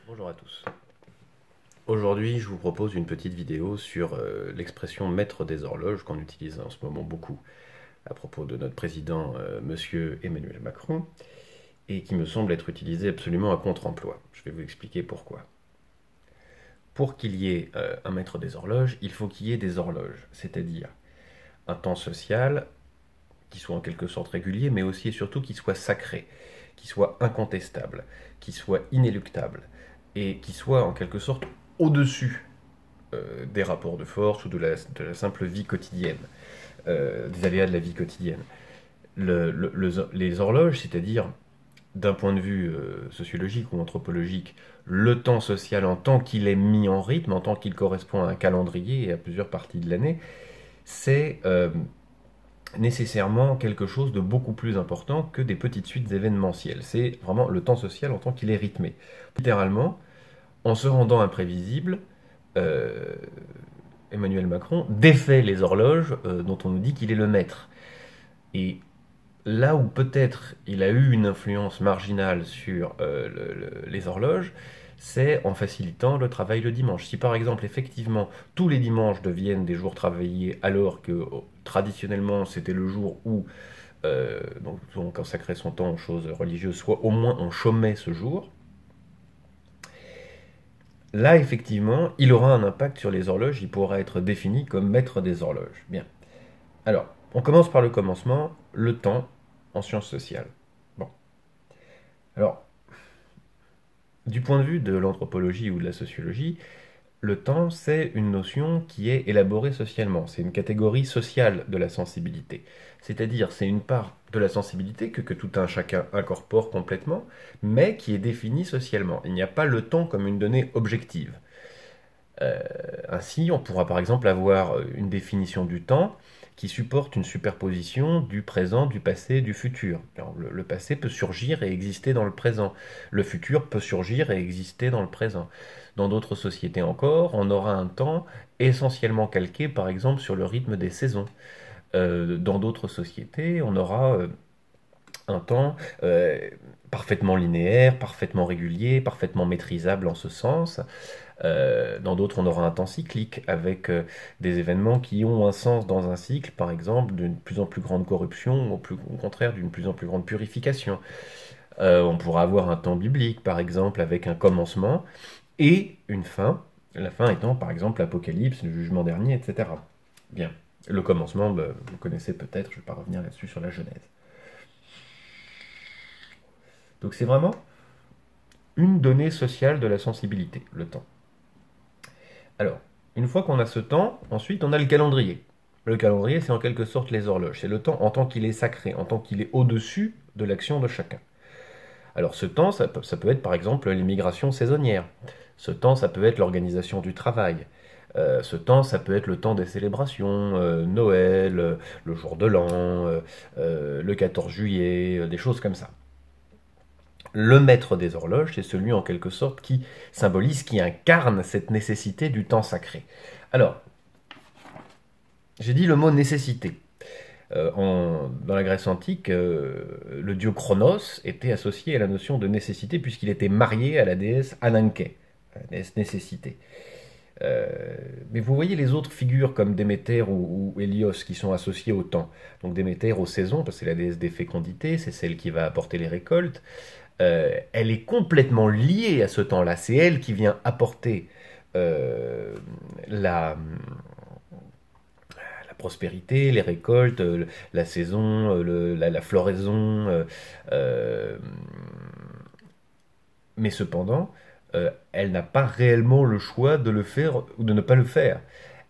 Bonjour à tous. Aujourd'hui, je vous propose une petite vidéo sur l'expression maître des horloges qu'on utilise en ce moment beaucoup à propos de notre président, Monsieur Emmanuel Macron, et qui me semble être utilisée absolument à contre-emploi. Je vais vous expliquer pourquoi. Pour qu'il y ait un maître des horloges, il faut qu'il y ait des horloges, c'est-à-dire un temps social qui soit en quelque sorte régulier, mais aussi et surtout qui soit sacré, qui soit incontestable, qui soit inéluctable, et qui soit en quelque sorte au-dessus des rapports de force ou de la simple vie quotidienne, des aléas de la vie quotidienne. Les horloges, c'est-à-dire d'un point de vue sociologique ou anthropologique, le temps social en tant qu'il est mis en rythme, en tant qu'il correspond à un calendrier et à plusieurs parties de l'année, c'est nécessairement quelque chose de beaucoup plus important que des petites suites événementielles. C'est vraiment le temps social en tant qu'il est rythmé. Littéralement, en se rendant imprévisible, euh, Emmanuel Macron défait les horloges dont on nous dit qu'il est le maître. Et là où peut-être il a eu une influence marginale sur les horloges, c'est en facilitant le travail le dimanche. Si par exemple, effectivement, tous les dimanches deviennent des jours travaillés alors que traditionnellement c'était le jour où donc, on consacrait son temps aux choses religieuses, soit au moins on chômait ce jour, là effectivement, il aura un impact sur les horloges, il pourra être défini comme maître des horloges. Bien. Alors, on commence par le commencement, le temps en sciences sociales. Bon. Alors, du point de vue de l'anthropologie ou de la sociologie, le temps, c'est une notion qui est élaborée socialement. C'est une catégorie sociale de la sensibilité. C'est-à-dire, c'est une part de la sensibilité que tout un chacun incorpore complètement, mais qui est définie socialement. Il n'y a pas le temps comme une donnée objective. Ainsi, on pourra par exemple avoir une définition du temps qui supporte une superposition du présent, du passé, du futur. Alors, le passé peut surgir et exister dans le présent. Le futur peut surgir et exister dans le présent. Dans d'autres sociétés encore, on aura un temps essentiellement calqué par exemple sur le rythme des saisons. Dans d'autres sociétés, on aura un temps parfaitement linéaire, parfaitement régulier, parfaitement maîtrisable en ce sens. Dans d'autres, on aura un temps cyclique avec des événements qui ont un sens dans un cycle, par exemple d'une plus en plus grande corruption, au contraire d'une plus en plus grande purification. On pourra avoir un temps biblique, par exemple, avec un commencement et une fin, la fin étant par exemple l'Apocalypse, le jugement dernier, etc. Bien. Le commencement, bah, vous connaissez peut-être, je ne vais pas revenir là-dessus sur la Genèse. Donc c'est vraiment une donnée sociale de la sensibilité, le temps. Alors, une fois qu'on a ce temps, ensuite on a le calendrier. Le calendrier, c'est en quelque sorte les horloges. C'est le temps en tant qu'il est sacré, en tant qu'il est au-dessus de l'action de chacun. Alors ce temps, ça peut être par exemple l'immigration saisonnière. Ce temps, ça peut être l'organisation du travail. Ce temps, ça peut être le temps des célébrations, Noël, le jour de l'an, le 14 juillet, des choses comme ça. Le maître des horloges, c'est celui en quelque sorte qui symbolise, qui incarne cette nécessité du temps sacré. Alors, j'ai dit le mot nécessité. Dans la Grèce antique, le dieu Chronos était associé à la notion de nécessité puisqu'il était marié à la déesse Ananké, la déesse nécessité. Mais vous voyez les autres figures comme Déméter ou Hélios qui sont associées au temps. Donc Déméter aux saisons, parce que c'est la déesse des fécondités, c'est celle qui va apporter les récoltes. Elle est complètement liée à ce temps-là. C'est elle qui vient apporter la prospérité, les récoltes, la saison, la floraison. Mais cependant, elle n'a pas réellement le choix de le faire ou de ne pas le faire.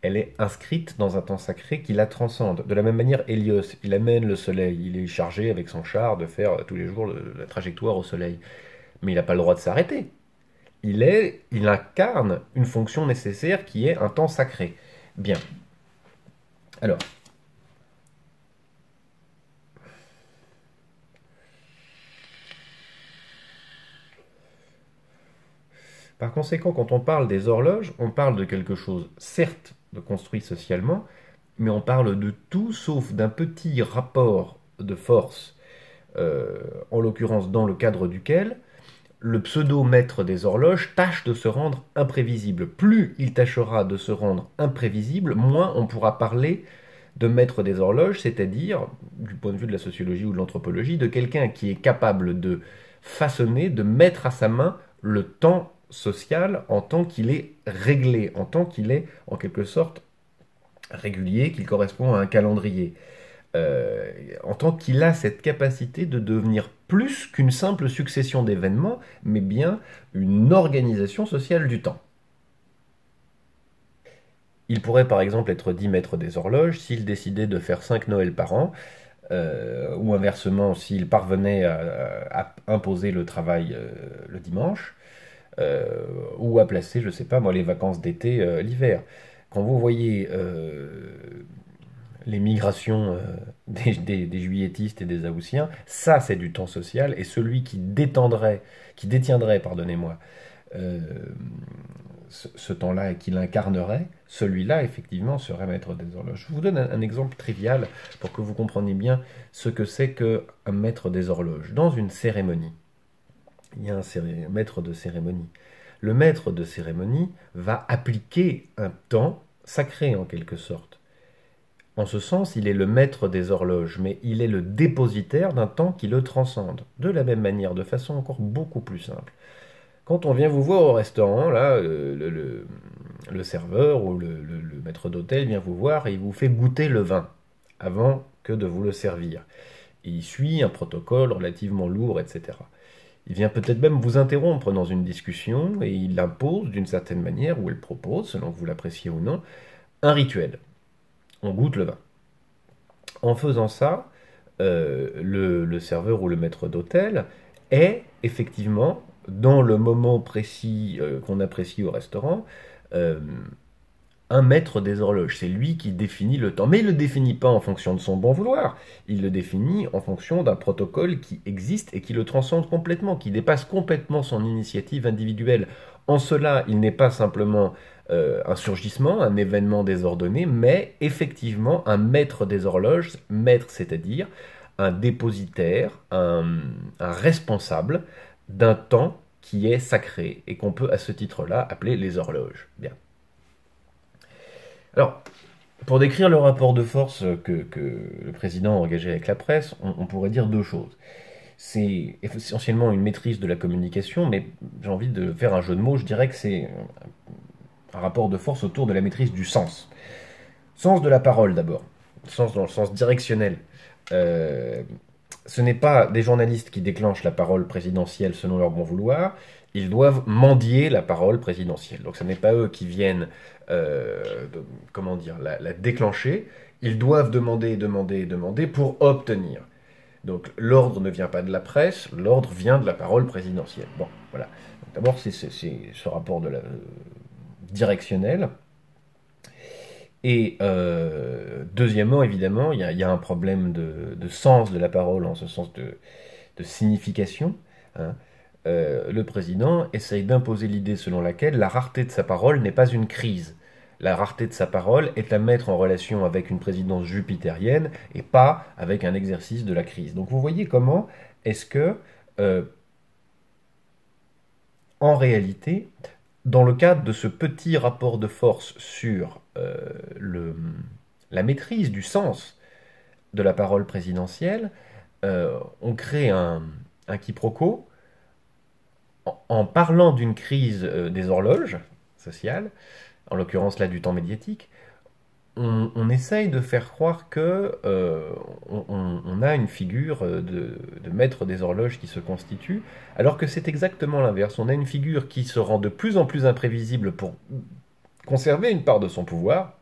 Elle est inscrite dans un temps sacré qui la transcende. De la même manière, Hélios, il amène le soleil. Il est chargé avec son char de faire tous les jours la trajectoire au soleil. Mais il n'a pas le droit de s'arrêter. Il incarne une fonction nécessaire qui est un temps sacré. Bien. Alors, par conséquent, quand on parle des horloges, on parle de quelque chose, certes, de construit socialement, mais on parle de tout sauf d'un petit rapport de force, en l'occurrence dans le cadre duquel le pseudo-maître des horloges tâche de se rendre imprévisible. Plus il tâchera de se rendre imprévisible, moins on pourra parler de maître des horloges, c'est-à-dire, du point de vue de la sociologie ou de l'anthropologie, de quelqu'un qui est capable de façonner, de mettre à sa main le temps social en tant qu'il est réglé, en tant qu'il est en quelque sorte régulier, qu'il correspond à un calendrier, en tant qu'il a cette capacité de devenir plus qu'une simple succession d'événements, mais bien une organisation sociale du temps. Il pourrait par exemple être dit maître des horloges s'il décidait de faire 5 Noëls par an, ou inversement s'il parvenait à imposer le travail le dimanche, ou à placer, je sais pas moi, les vacances d'été l'hiver. Quand vous voyez les migrations des juilletistes et des haussiens, ça c'est du temps social, et celui qui détiendrait, pardonnez-moi, euh, ce temps-là et qui l'incarnerait, celui-là effectivement serait maître des horloges. Je vous donne un exemple trivial pour que vous compreniez bien ce que c'est qu'un maître des horloges. Dans une cérémonie, il y a un maître de cérémonie. Le maître de cérémonie va appliquer un temps sacré en quelque sorte. En ce sens, il est le maître des horloges, mais il est le dépositaire d'un temps qui le transcende. De la même manière, de façon encore beaucoup plus simple. Quand on vient vous voir au restaurant, là, le serveur ou le maître d'hôtel vient vous voir et il vous fait goûter le vin avant que de vous le servir. Il suit un protocole relativement lourd, etc. Il vient peut-être même vous interrompre dans une discussion et il impose d'une certaine manière, ou il propose, selon que vous l'appréciez ou non, un rituel. On goûte le vin. En faisant ça, le serveur ou le maître d'hôtel est effectivement, dans le moment précis qu'on apprécie au restaurant, euh, un maître des horloges. C'est lui qui définit le temps. Mais il ne le définit pas en fonction de son bon vouloir. Il le définit en fonction d'un protocole qui existe et qui le transcende complètement, qui dépasse complètement son initiative individuelle. En cela, il n'est pas simplement un surgissement, un événement désordonné, mais effectivement un maître des horloges, maître c'est-à-dire un dépositaire, un responsable d'un temps qui est sacré et qu'on peut à ce titre-là appeler les horloges. Bien. Alors, pour décrire le rapport de force que le président a engagé avec la presse, on pourrait dire deux choses. C'est essentiellement une maîtrise de la communication, mais j'ai envie de faire un jeu de mots, je dirais que c'est un rapport de force autour de la maîtrise du sens. Sens de la parole d'abord, sens dans le sens directionnel. Euh, Ce n'est pas des journalistes qui déclenchent la parole présidentielle selon leur bon vouloir, ils doivent mendier la parole présidentielle. Donc ce n'est pas eux qui viennent, comment dire, la déclencher, ils doivent demander, demander, demander pour obtenir. Donc l'ordre ne vient pas de la presse, l'ordre vient de la parole présidentielle. Bon, voilà. D'abord, c'est ce rapport directionnel. Et deuxièmement, évidemment, il y a un problème de sens de la parole, en ce sens de signification. Hein. Le président essaye d'imposer l'idée selon laquelle la rareté de sa parole n'est pas une crise. La rareté de sa parole est à mettre en relation avec une présidence jupitérienne et pas avec un exercice de la crise. Donc vous voyez comment est-ce que, euh, en réalité, dans le cadre de ce petit rapport de force sur la maîtrise du sens de la parole présidentielle, on crée un quiproquo en parlant d'une crise des horloges sociales, en l'occurrence là du temps médiatique. On essaye de faire croire que on a une figure de maître des horloges qui se constitue, alors que c'est exactement l'inverse. On a une figure qui se rend de plus en plus imprévisible pour conserver une part de son pouvoir,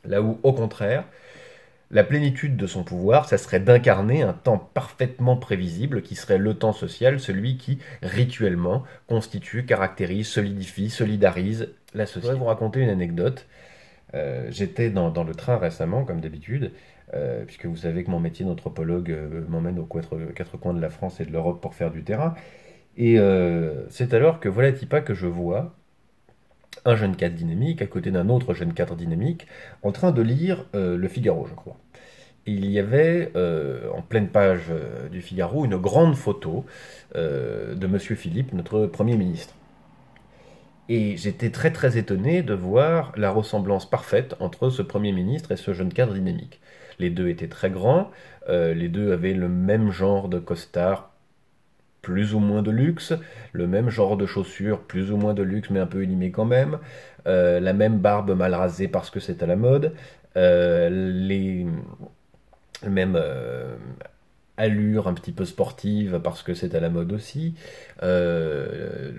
là où, au contraire, la plénitude de son pouvoir, ça serait d'incarner un temps parfaitement prévisible, qui serait le temps social, celui qui, rituellement, constitue, caractérise, solidifie, solidarise la société. Je voudrais vous raconter une anecdote. J'étais dans le train récemment, comme d'habitude, puisque vous savez que mon métier d'anthropologue m'emmène aux quatre coins de la France et de l'Europe pour faire du terrain. Et c'est alors que voilà pas que je vois un jeune cadre dynamique à côté d'un autre jeune cadre dynamique en train de lire Le Figaro, je crois. il y avait en pleine page du Figaro une grande photo de Monsieur Philippe, notre Premier ministre. Et j'étais très très étonné de voir la ressemblance parfaite entre ce Premier ministre et ce jeune cadre dynamique. Les deux étaient très grands, les deux avaient le même genre de costard, plus ou moins de luxe, le même genre de chaussures, plus ou moins de luxe, mais un peu élimé quand même, la même barbe mal rasée parce que c'est à la mode, les mêmes allure un petit peu sportive parce que c'est à la mode aussi. Euh,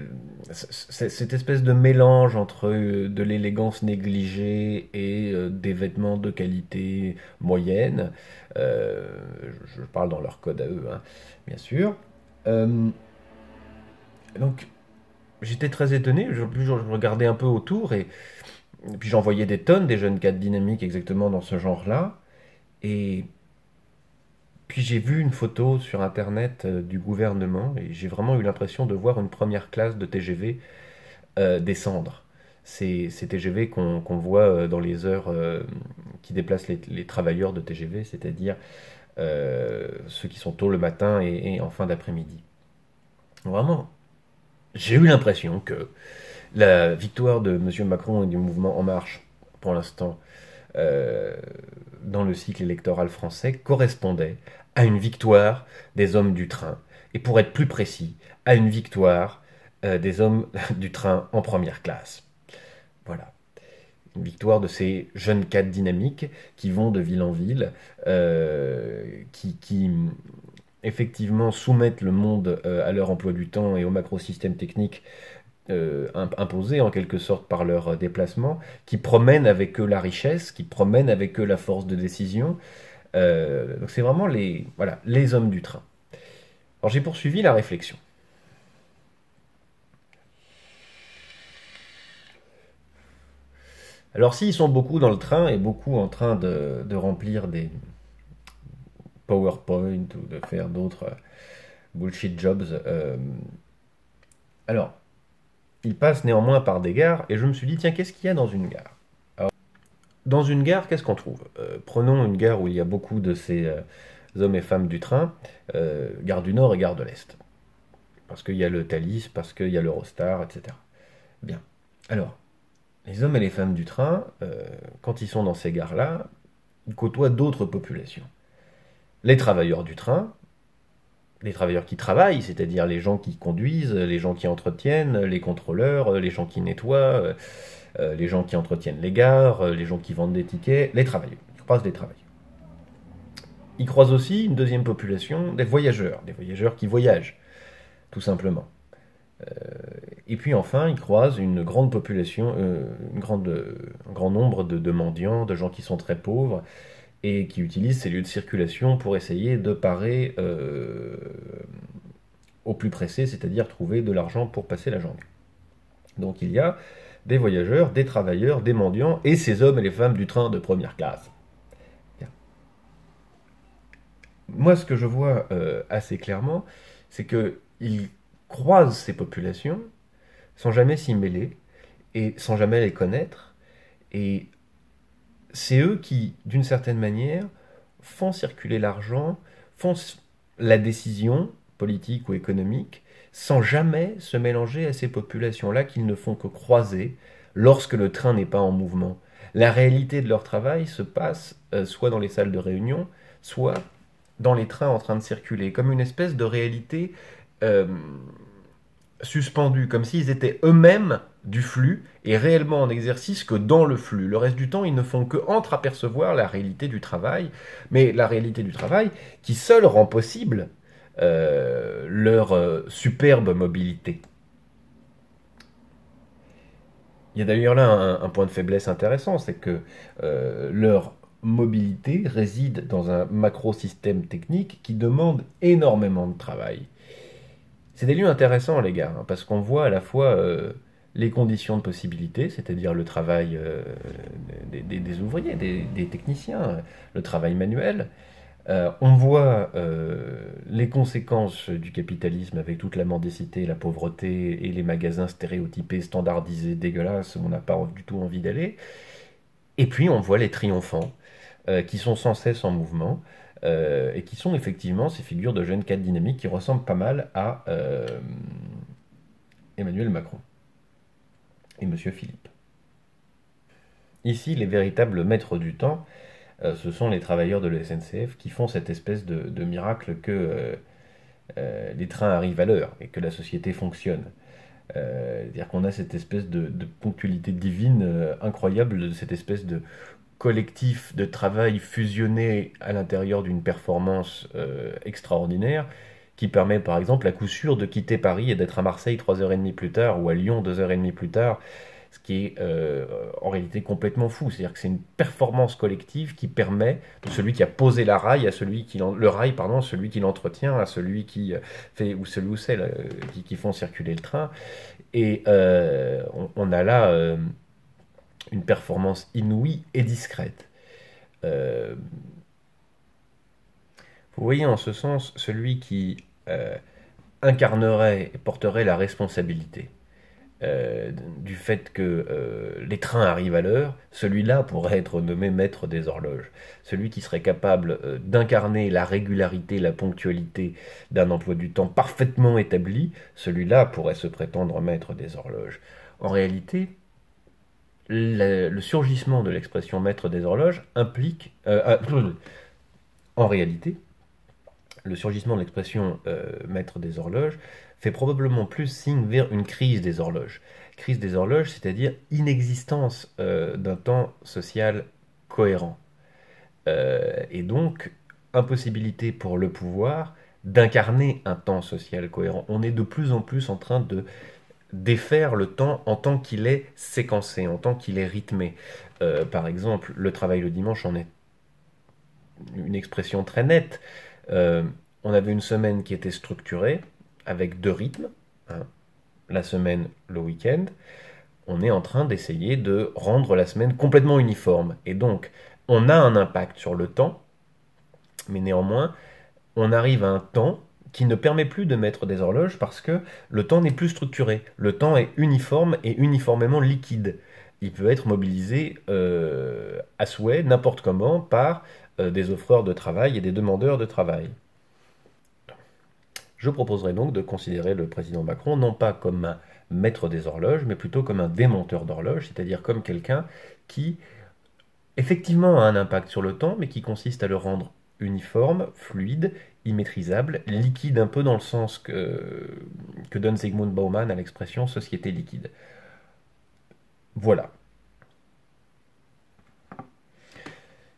Cette espèce de mélange entre de l'élégance négligée et des vêtements de qualité moyenne. Euh, je parle dans leur code à eux, hein, bien sûr. Euh, donc j'étais très étonné, je regardais un peu autour et puis j'en voyais des tonnes des jeunes cadres dynamiques exactement dans ce genre-là. Et puis j'ai vu une photo sur internet du gouvernement et j'ai vraiment eu l'impression de voir une première classe de TGV descendre. Ces TGV qu'on voit dans les heures qui déplacent les travailleurs de TGV, c'est-à-dire ceux qui sont tôt le matin et en fin d'après-midi. Vraiment, j'ai eu l'impression que la victoire de M. Macron et du mouvement En Marche, pour l'instant, euh, dans le cycle électoral français correspondait à une victoire des hommes du train. Et pour être plus précis, à une victoire des hommes du train en première classe. Voilà. Une victoire de ces jeunes cadres dynamiques qui vont de ville en ville, qui effectivement soumettent le monde à leur emploi du temps et au macrosystème technique imposés en quelque sorte par leur déplacement, qui promènent avec eux la richesse, qui promènent avec eux la force de décision. Donc c'est vraiment voilà, les hommes du train. Alors j'ai poursuivi la réflexion. Alors s'ils sont beaucoup dans le train et beaucoup en train de remplir des PowerPoint ou de faire d'autres bullshit jobs, alors ils passent néanmoins par des gares et je me suis dit tiens qu'est-ce qu'il y a dans une gare? Dans une gare, qu'est-ce qu'on trouve? Prenons une gare où il y a beaucoup de ces hommes et femmes du train, gare du Nord et gare de l'Est. Parce qu'il y a le Thalys, parce qu'il y a l'Eurostar, etc. Bien. Alors, les hommes et les femmes du train, quand ils sont dans ces gares-là, ils côtoient d'autres populations. Les travailleurs du train, les travailleurs qui travaillent, c'est-à-dire les gens qui conduisent, les gens qui entretiennent, les contrôleurs, les gens qui nettoient, les gens qui entretiennent les gares, les gens qui vendent des tickets, les travailleurs. Ils croisent des travailleurs. Ils croisent aussi une deuxième population, des voyageurs qui voyagent, tout simplement. Et puis enfin, ils croisent une grande population, un grand nombre de mendiants, de gens qui sont très pauvres et qui utilisent ces lieux de circulation pour essayer de parer au plus pressé, c'est-à-dire trouver de l'argent pour passer la journée. Donc il y a des voyageurs, des travailleurs, des mendiants et ces hommes et les femmes du train de première classe. Bien. Moi, ce que je vois assez clairement, c'est qu'ils croisent ces populations sans jamais s'y mêler et sans jamais les connaître. Et c'est eux qui, d'une certaine manière, font circuler l'argent, font la décision politique ou économique, sans jamais se mélanger à ces populations-là qu'ils ne font que croiser lorsque le train n'est pas en mouvement. La réalité de leur travail se passe soit dans les salles de réunion, soit dans les trains en train de circuler, comme une espèce de réalité euh, suspendus, comme s'ils étaient eux-mêmes du flux et réellement en exercice que dans le flux. Le reste du temps, ils ne font que entreapercevoir la réalité du travail, mais la réalité du travail qui seule rend possible leur superbe mobilité. Il y a d'ailleurs là un point de faiblesse intéressant, c'est que leur mobilité réside dans un macro-système technique qui demande énormément de travail. C'est des lieux intéressants, les gars, hein, parce qu'on voit à la fois les conditions de possibilité, c'est-à-dire le travail des ouvriers, des techniciens, le travail manuel. On voit les conséquences du capitalisme avec toute la mendicité, la pauvreté et les magasins stéréotypés, standardisés, dégueulasses, où on n'a pas du tout envie d'aller. Et puis on voit les triomphants, qui sont sans cesse en mouvement, et qui sont effectivement ces figures de jeunes cadres dynamiques qui ressemblent pas mal à Emmanuel Macron et Monsieur Philippe. Ici, les véritables maîtres du temps, ce sont les travailleurs de la SNCF qui font cette espèce de miracle que les trains arrivent à l'heure et que la société fonctionne. C'est-à-dire qu'on a cette espèce de ponctualité divine incroyable, cette espèce de collectif de travail fusionné à l'intérieur d'une performance extraordinaire qui permet par exemple à coup sûr de quitter Paris et d'être à Marseille 3h30 plus tard ou à Lyon 2h30 plus tard, ce qui est en réalité complètement fou. C'est-à-dire que c'est une performance collective qui permet de celui qui a posé la rail à celui qui le rail, pardon, celui qui l'entretient, à celui qui fait ou celui ou celle qui font circuler le train. Et on a là une performance inouïe et discrète. Euh, vous voyez en ce sens celui qui incarnerait et porterait la responsabilité du fait que les trains arrivent à l'heure, celui-là pourrait être nommé maître des horloges. Celui qui serait capable d'incarner la régularité, la ponctualité d'un emploi du temps parfaitement établi, celui-là pourrait se prétendre maître des horloges. En réalité, le surgissement de l'expression maître des horloges implique, en réalité, le surgissement de l'expression maître des horloges fait probablement plus signe vers une crise des horloges. Crise des horloges, c'est-à-dire inexistence d'un temps social cohérent. Et donc, impossibilité pour le pouvoir d'incarner un temps social cohérent. On est de plus en plus en train de défaire le temps en tant qu'il est séquencé, en tant qu'il est rythmé. Par exemple, le travail le dimanche en est une expression très nette. Euh, on avait une semaine qui était structurée, avec deux rythmes, hein, la semaine, le week-end. On est en train d'essayer de rendre la semaine complètement uniforme. Et donc, on a un impact sur le temps, mais néanmoins, on arrive à un temps qui ne permet plus de mettre des horloges parce que le temps n'est plus structuré. Le temps est uniforme et uniformément liquide. Il peut être mobilisé à souhait, n'importe comment, par des offreurs de travail et des demandeurs de travail. Je proposerai donc de considérer le président Macron non pas comme un maître des horloges, mais plutôt comme un démonteur d'horloges, c'est-à-dire comme quelqu'un qui effectivement a un impact sur le temps, mais qui consiste à le rendre uniforme, fluide, immaîtrisable, liquide un peu dans le sens que donne Zygmunt Bauman à l'expression société liquide. Voilà.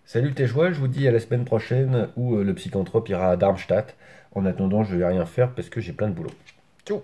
Salut tes joies, je vous dis à la semaine prochaine où le psychanthrope ira à Darmstadt. En attendant, je vais rien faire parce que j'ai plein de boulot. Ciao.